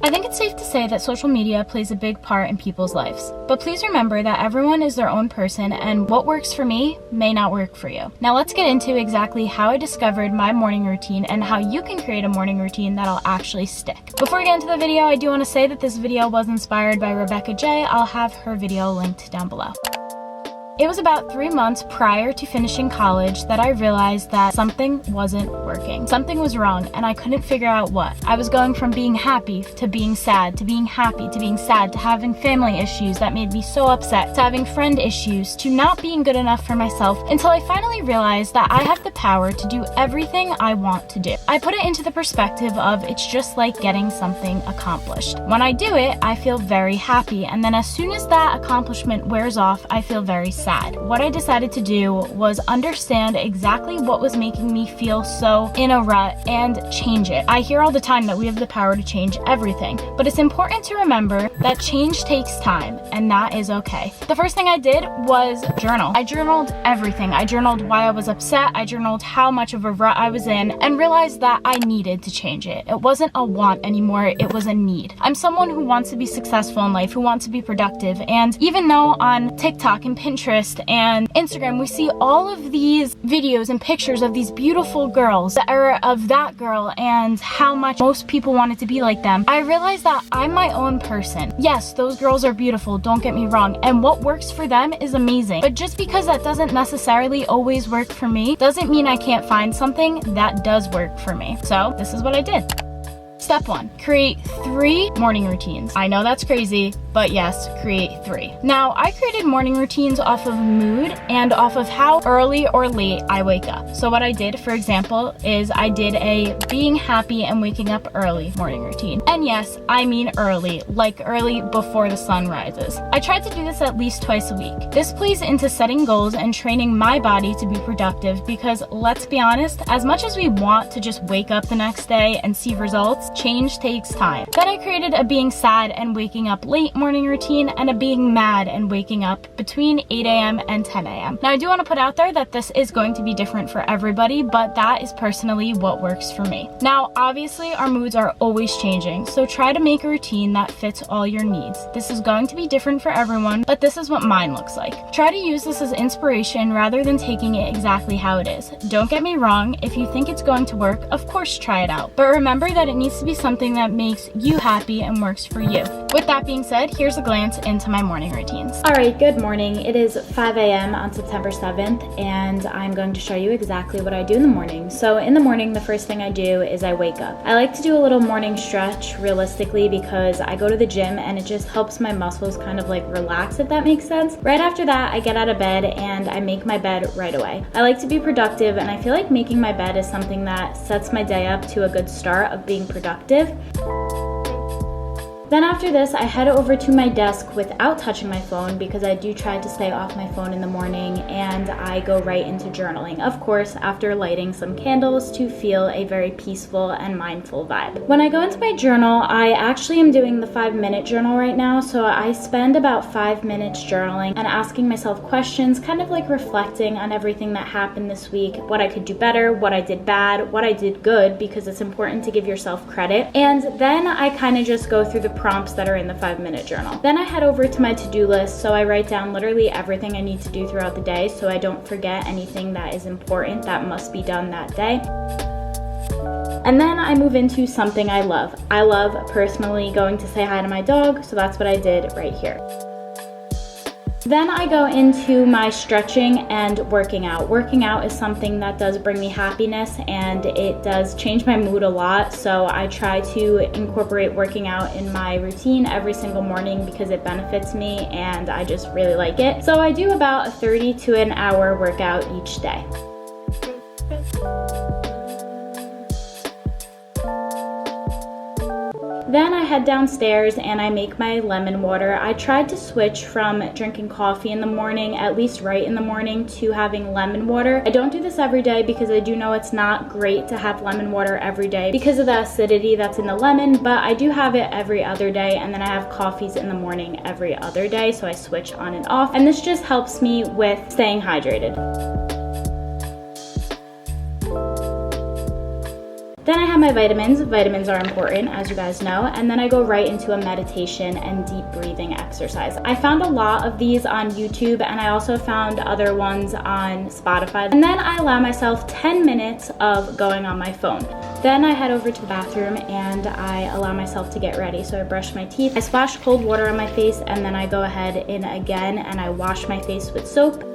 I think it's safe to say that social media plays a big part in people's lives. But please remember that everyone is their own person and what works for me may not work for you. Now let's get into exactly how I discovered my morning routine and how you can create a morning routine that'll actually stick. Before we get into the video, I do want to say that this video was inspired by Rebecca J. I'll have her video linked down below. It was about 3 months prior to finishing college that I realized that something wasn't working. Something was wrong and I couldn't figure out what. I was going from being happy to being sad, to being happy to being sad, to having family issues that made me so upset, to having friend issues, to not being good enough for myself, until I finally realized that I have the power to do everything I want to do. I put it into the perspective of it's just like getting something accomplished. When I do it, I feel very happy, and then as soon as that accomplishment wears off, I feel very sad. What I decided to do was understand exactly what was making me feel so in a rut and change it. I hear all the time that we have the power to change everything, but it's important to remember that change takes time, and that is okay. The first thing I did was journal. I journaled everything. I journaled why I was upset. I journaled how much of a rut I was in and realized that I needed to change it. It wasn't a want anymore, it was a need. I'm someone who wants to be successful in life, who wants to be productive, and even though on TikTok and Pinterest and Instagram we see all of these videos and pictures of these beautiful girls, the era of that girl and how much most people wanted to be like them, I realized that I'm my own person. Yes, those girls are beautiful, don't get me wrong, and what works for them is amazing, but just because that doesn't necessarily always work for me doesn't mean I can't find something that does work for me. So this is what I did. Step 1, create 3 morning routines. I know that's crazy, but yes, create 3. Now, I created morning routines off of mood and off of how early or late I wake up. So what I did, for example, is I did a being happy and waking up early morning routine. And yes, I mean early, like early before the sun rises. I tried to do this at least twice a week. This plays into setting goals and training my body to be productive because let's be honest, as much as we want to just wake up the next day and see results, change takes time. Then I created a being sad and waking up late morning routine and a being mad and waking up between 8 a.m. and 10 a.m. Now I do want to put out there that this is going to be different for everybody, but that is personally what works for me. Now obviously our moods are always changing, so try to make a routine that fits all your needs. This is going to be different for everyone, but this is what mine looks like. Try to use this as inspiration rather than taking it exactly how it is. Don't get me wrong, if you think it's going to work, of course try it out, but remember that it needs to be something that makes you happy and works for you. With that being said, here's a glance into my morning routines. Alright, good morning. It is 5 a.m. on September 7th and I'm going to show you exactly what I do in the morning. So in the morning, the first thing I do is I wake up. I like to do a little morning stretch realistically because I go to the gym and it just helps my muscles kind of like relax, if that makes sense. Right after that, I get out of bed and I make my bed right away. I like to be productive and I feel like making my bed is something that sets my day up to a good start of being productive. Then after this, I head over to my desk without touching my phone because I do try to stay off my phone in the morning, and I go right into journaling. Of course, after lighting some candles to feel a very peaceful and mindful vibe. When I go into my journal, I actually am doing the 5-minute journal right now, so I spend about 5 minutes journaling and asking myself questions, kind of like reflecting on everything that happened this week, what I could do better, what I did bad, what I did good, because it's important to give yourself credit. And then I kind of just go through the prompts that are in the 5-minute journal. Then I head over to my to-do list, so I write down literally everything I need to do throughout the day so I don't forget anything that is important that must be done that day. And then I move into something I love. I love personally going to say hi to my dog, so that's what I did right here. Then I go into my stretching and working out. Working out is something that does bring me happiness and it does change my mood a lot. So I try to incorporate working out in my routine every single morning because it benefits me and I just really like it. So I do about a 30 to an hour workout each day. Then I head downstairs and I make my lemon water. I tried to switch from drinking coffee in the morning, at least right in the morning, to having lemon water. I don't do this every day because I do know it's not great to have lemon water every day because of the acidity that's in the lemon, but I do have it every other day, and then I have coffees in the morning every other day, so I switch on and off, and this just helps me with staying hydrated. Then I have my vitamins. Vitamins are important, as you guys know. And then I go right into a meditation and deep breathing exercise. I found a lot of these on YouTube, and I also found other ones on Spotify. And then I allow myself 10 minutes of going on my phone. Then I head over to the bathroom and I allow myself to get ready. So I brush my teeth, I splash cold water on my face, and then I go ahead in again and I wash my face with soap.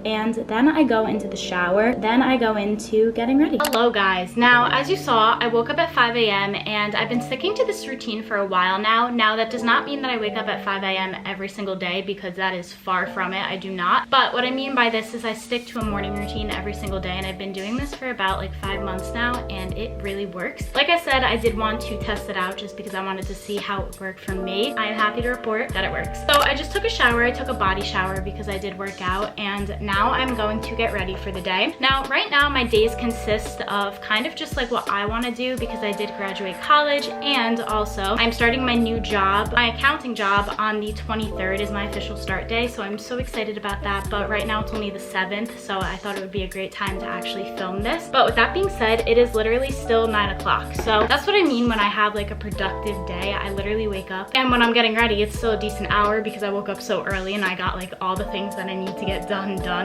And then I go into the shower. Then I go into getting ready. Hello guys. Now, as you saw, I woke up at 5 a.m. and I've been sticking to this routine for a while now. Now, that does not mean that I wake up at 5 a.m. every single day, because that is far from it. I do not. But what I mean by this is I stick to a morning routine every single day, and I've been doing this for about like 5 months now, and it really works. Like I said, I did want to test it out just because I wanted to see how it worked for me. I am happy to report that it works. So I just took a shower. I took a body shower because I did work out, and now I'm going to get ready for the day. Now, right now my days consist of kind of just like what I want to do, because I did graduate college, and also I'm starting my new job. My accounting job on the 23rd is my official start day, so I'm so excited about that. But right now it's only the 7th, so I thought it would be a great time to actually film this. But with that being said, it is literally still 9 o'clock. So that's what I mean when I have like a productive day. I literally wake up, and when I'm getting ready, it's still a decent hour because I woke up so early and I got like all the things that I need to get done.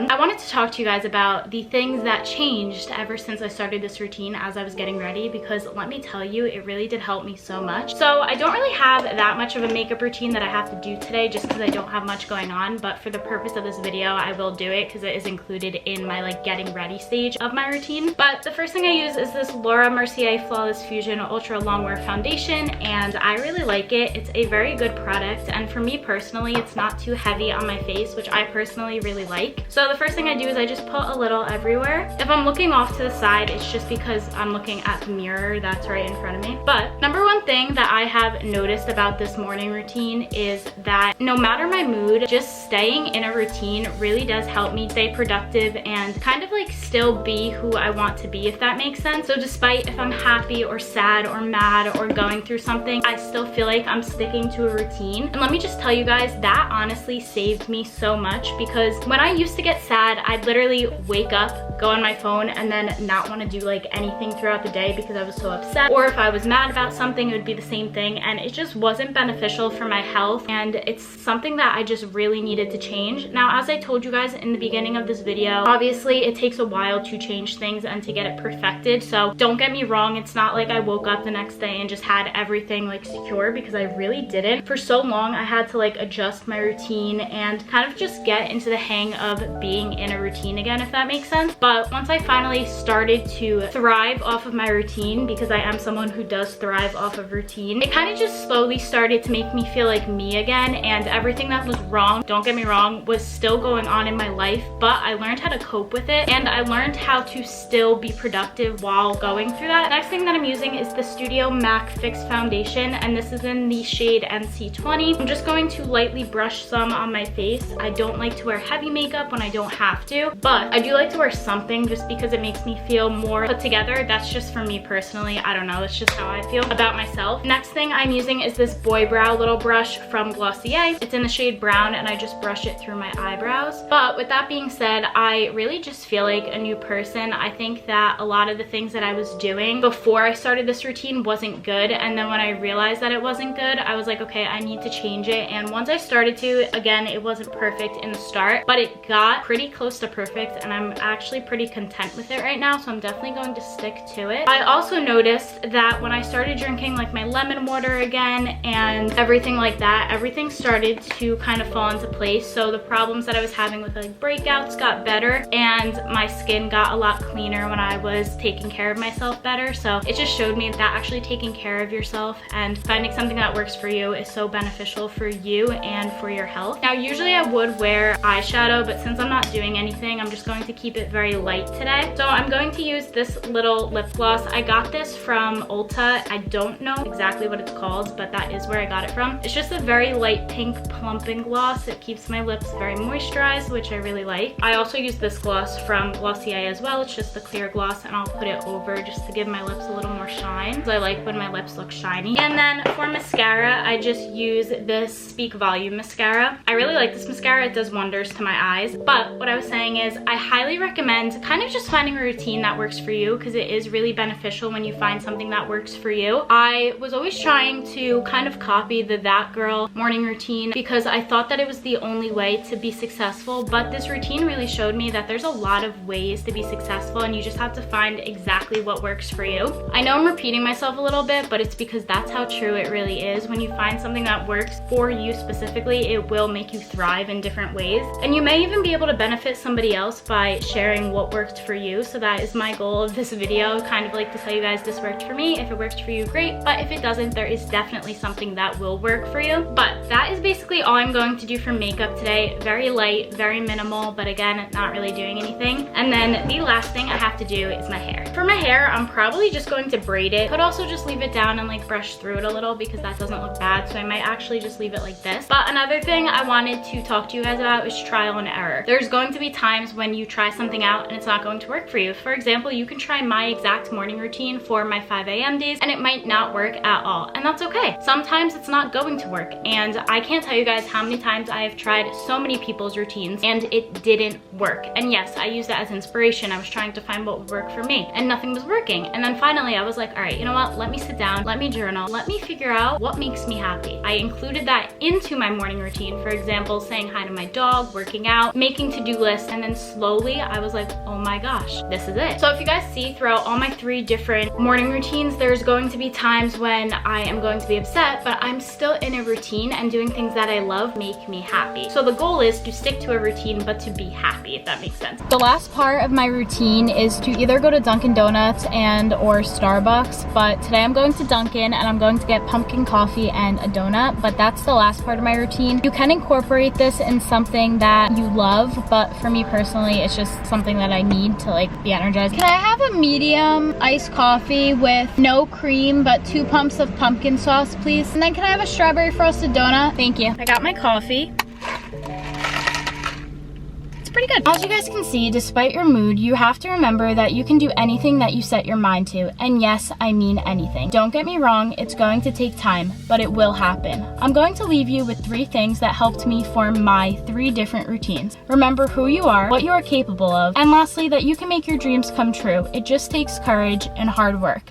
I wanted to talk to you guys about the things that changed ever since I started this routine as I was getting ready, because let me tell you, it really did help me so much. So I don't really have that much of a makeup routine that I have to do today, just because I don't have much going on, but for the purpose of this video, I will do it because it is included in my like getting ready stage of my routine. But the first thing I use is this Laura Mercier Flawless Fusion Ultra Longwear Foundation, and I really like it. It's a very good product, and for me personally, it's not too heavy on my face, which I personally really like. So the first thing I do is I just put a little everywhere. If I'm looking off to the side, it's just because I'm looking at the mirror that's right in front of me. But number one thing that I have noticed about this morning routine is that no matter my mood, just staying in a routine really does help me stay productive and kind of like still be who I want to be, if that makes sense. So despite if I'm happy or sad or mad or going through something, I still feel like I'm sticking to a routine. And let me just tell you guys, that honestly saved me so much, because when I used to get sad, I'd literally wake up, go on my phone, and then not want to do like anything throughout the day because I was so upset. Or if I was mad about something, it would be the same thing, and it just wasn't beneficial for my health, and it's something that I just really needed to change. Now, as I told you guys in the beginning of this video, obviously it takes a while to change things and to get it perfected, so don't get me wrong, it's not like I woke up the next day and just had everything like secure, because I really didn't. For so long, I had to like adjust my routine and kind of just get into the hang of being in a routine again, if that makes sense. But once I finally started to thrive off of my routine, because I am someone who does thrive off of routine, it kind of just slowly started to make me feel like me again, and everything that was wrong, don't get me wrong, was still going on in my life, but I learned how to cope with it, and I learned how to still be productive while going through that. Next thing that I'm using is the Studio MAC Fix Foundation, and this is in the shade NC20. I'm just going to lightly brush some on my face. I don't like to wear heavy makeup when I don't have to, but I do like to wear something just because it makes me feel more put together. That's just for me personally. I don't know, that's just how I feel about myself. Next thing I'm using is this Boy Brow little brush from Glossier. It's in the shade brown, and I just brush it through my eyebrows. But with that being said, I really just feel like a new person. I think that a lot of the things that I was doing before I started this routine wasn't good, and then when I realized that it wasn't good, I was like, okay, I need to change it. And once I started to, again, it wasn't perfect in the start, but it got pretty close to perfect, and I'm actually pretty content with it right now, so I'm definitely going to stick to it. I also noticed that when I started drinking like my lemon water again and everything like that, everything started to kind of fall into place. So the problems that I was having with like breakouts got better, and my skin got a lot cleaner when I was taking care of myself better. So it just showed me that actually taking care of yourself and finding something that works for you is so beneficial for you and for your health. Now, usually I would wear eyeshadow, but since I'm not doing anything, I'm just going to keep it very very light today. So I'm going to use this little lip gloss. I got this from Ulta. I don't know exactly what it's called, but that is where I got it from. It's just a very light pink plumping gloss. It keeps my lips very moisturized, which I really like. I also use this gloss from Glossier as well. It's just the clear gloss, and I'll put it over just to give my lips a little more shine, because I like when my lips look shiny. And then for mascara, I just use this Speak Volume mascara. I really like this mascara. It does wonders to my eyes. But what I was saying is I highly recommend kind of just finding a routine that works for you, because it is really beneficial when you find something that works for you. I was always trying to kind of copy the That Girl morning routine because I thought that it was the only way to be successful, but this routine really showed me that there's a lot of ways to be successful, and you just have to find exactly what works for you. I know I'm repeating myself a little bit, but it's because that's how true it really is. When you find something that works for you specifically, it will make you thrive in different ways, and you may even be able to benefit somebody else by sharing what worked for you. So that is my goal of this video, kind of like to tell you guys this worked for me. If it worked for you, great, but if it doesn't, there is definitely something that will work for you. But that is basically all I'm going to do for makeup today. Very light, very minimal, but again, not really doing anything. And then the last thing I have to do is my hair. For my hair, I'm probably just going to braid it. Could also just leave it down and like brush through it a little, because that doesn't look bad, so I might actually just leave it like this. But another thing I wanted to talk to you guys about is trial and error. There's going to be times when you try something out and it's not going to work for you. For example, you can try my exact morning routine for my 5 a.m. days and it might not work at all, and that's okay. Sometimes it's not going to work, and I can't tell you guys how many times I have tried so many people's routines and it didn't work. And yes, I used that as inspiration. I was trying to find what would work for me, and nothing was working. And then finally I was like, all right, you know what, let me sit down, let me journal, let me figure out what makes me happy. I included that into my morning routine. For example, saying hi to my dog, working out, making to-do lists, and then slowly I was like, oh my gosh, this is it. So if you guys see throughout all my 3 different morning routines, there's going to be times when I am going to be upset, but I'm still in a routine, and doing things that I love make me happy. So the goal is to stick to a routine, but to be happy, if that makes sense. The last part of my routine is to either go to Dunkin' Donuts and or Starbucks, but today I'm going to Dunkin' and I'm going to get pumpkin coffee and a donut, but that's the last part of my routine. You can incorporate this in something that you love, but for me personally, it's just something that I need to like be energized. Can I have a medium iced coffee with no cream, but 2 pumps of pumpkin sauce, please? And then can I have a strawberry frosted donut? Thank you. I got my coffee. Pretty good. As you guys can see, despite your mood, you have to remember that you can do anything that you set your mind to. And yes, I mean anything. Don't get me wrong, it's going to take time, but it will happen. I'm going to leave you with 3 things that helped me form my 3 different routines. Remember who you are, what you are capable of, and lastly, that you can make your dreams come true. It just takes courage and hard work.